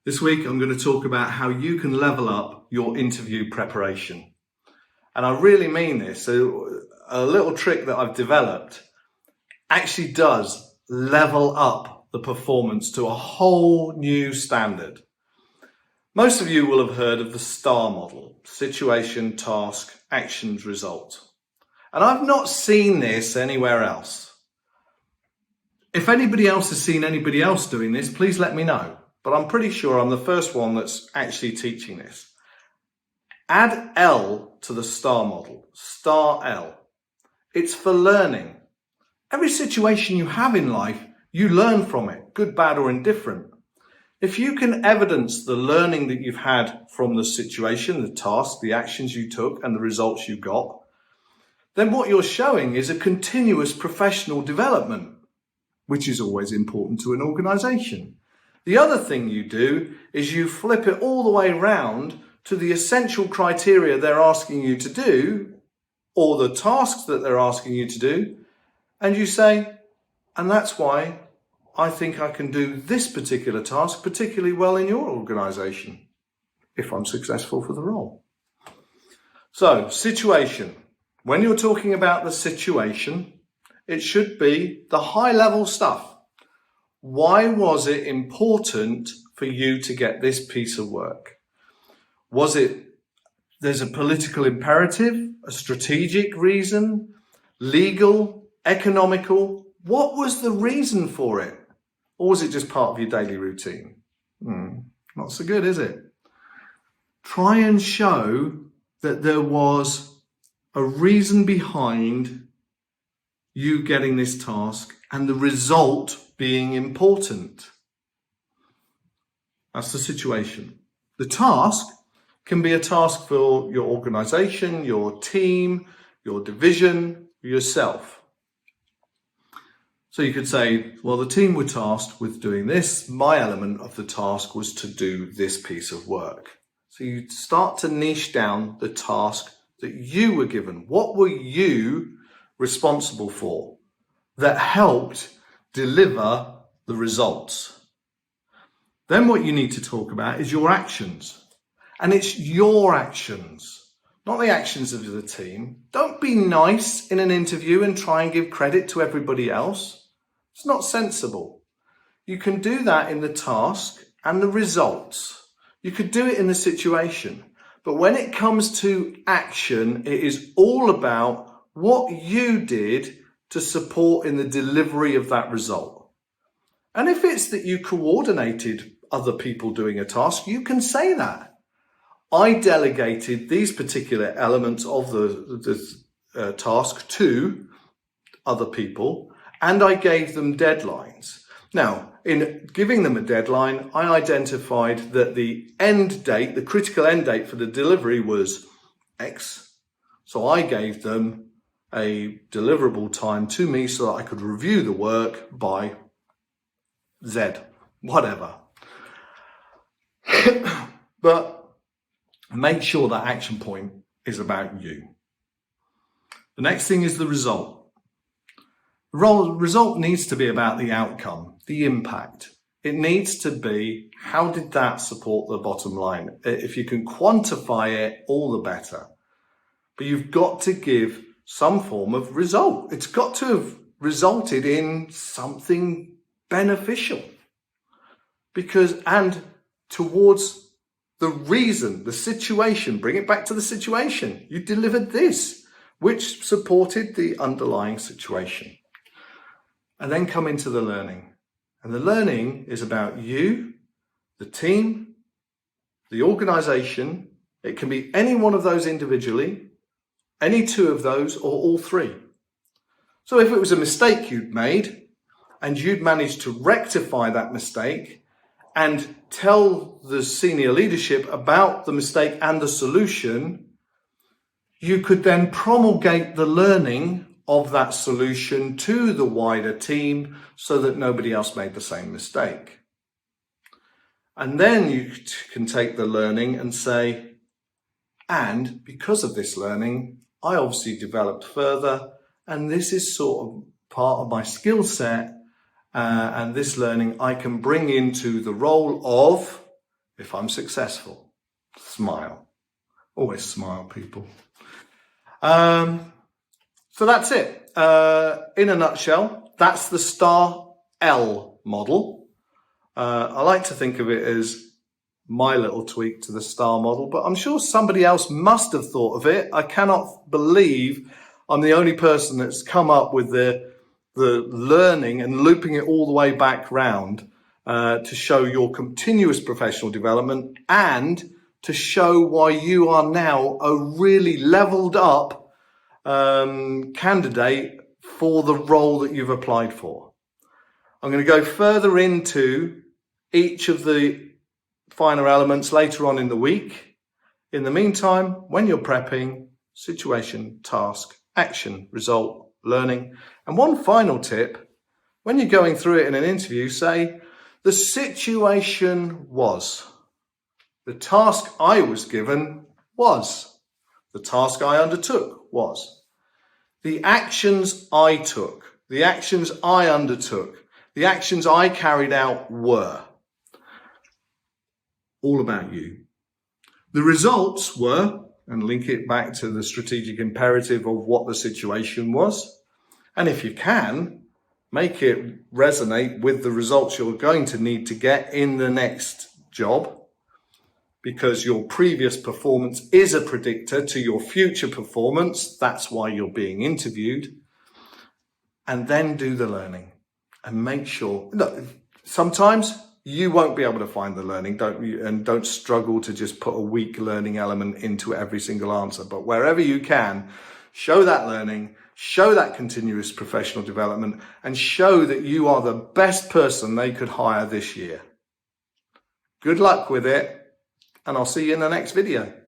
This week, I'm going to talk about how you can level up your interview preparation. And I really mean this. So a little trick that I've developed actually does level up the performance to a whole new standard. Most of you will have heard of the STAR model: situation, task, actions, result. And I've not seen this anywhere else. If anybody else has seen anybody else doing this, please let me know. But I'm pretty sure I'm the first one that's actually teaching this. Add L to the STAR model, STAR L. It's for learning. Every situation you have in life, you learn from it, good, bad, or indifferent. If you can evidence the learning that you've had from the situation, the task, the actions you took, and the results you got, then what you're showing is a continuous professional development, which is always important to an organization. The other thing you do is you flip it all the way round to the essential criteria they're asking you to do, or the tasks that they're asking you to do, and you say, and that's why I think I can do this particular task particularly well in your organization, if I'm successful for the role. So, situation. When you're talking about the situation, it should be the high-level stuff. Why was it important for you to get this piece of work? Was it there's a political imperative, a strategic reason, legal, economical? What was the reason for it? Or was it just part of your daily routine? Not so good, is it? Try and show that there was a reason behind you getting this task and the result being important. That's the situation. The task can be a task for your organization, your team, your division, yourself. So you could say, well, the team were tasked with doing this. My element of the task was to do this piece of work. So you start to niche down the task that you were given. What were you responsible for that helped deliver the results? Then what you need to talk about is your actions. And it's your actions, not the actions of the team. Don't be nice in an interview and try and give credit to everybody else. It's not sensible. You can do that in the task and the results. You could do it in the situation. But when it comes to action, it is all about what you did to support in the delivery of that result. And if it's that you coordinated other people doing a task, you can say that. I delegated these particular elements of the task to other people, and I gave them deadlines. Now, in giving them a deadline, I identified that the end date, the critical end date for the delivery was X. So I gave them a deliverable time to me so that I could review the work by Z, whatever. But make sure that action point is about you. The next thing is the result. The result needs to be about the outcome, the impact. It needs to be, how did that support the bottom line? If you can quantify it, all the better. But you've got to give some form of result. It's got to have resulted in something beneficial. And towards the reason, the situation, bring it back to the situation. You delivered this, which supported the underlying situation. And then come into the learning. And the learning is about you, the team, the organization. It can be any one of those individually, any two of those, or all three. So if it was a mistake you'd made and you'd managed to rectify that mistake and tell the senior leadership about the mistake and the solution, you could then promulgate the learning of that solution to the wider team so that nobody else made the same mistake. And then you can take the learning and say, and because of this learning, I obviously developed further, and this is sort of part of my skill set, and this learning I can bring into the role of if I'm successful. Smile. Always smile, people. So that's it. In a nutshell, that's the Star L model. I like to think of it as my little tweak to the STAR model, but I'm sure somebody else must have thought of it. I cannot believe I'm the only person that's come up with the learning and looping it all the way back round to show your continuous professional development and to show why you are now a really leveled up candidate for the role that you've applied for. I'm going to go further into each of the finer elements later on in the week. In the meantime, when you're prepping, situation, task, action, result, learning. And one final tip, when you're going through it in an interview, say, the situation was, the task I was given was, the task I undertook was, the actions I took, the actions I undertook, the actions I carried out were. All about you. The results were, and link it back to the strategic imperative of what the situation was. And if you can, make it resonate with the results you're going to need to get in the next job, because your previous performance is a predictor to your future performance. That's why you're being interviewed. And then do the learning and make sure, look, sometimes you won't be able to find the learning, don't struggle to just put a weak learning element into every single answer. But wherever you can, show that learning, show that continuous professional development, and show that you are the best person they could hire this year. Good luck with it, and I'll see you in the next video.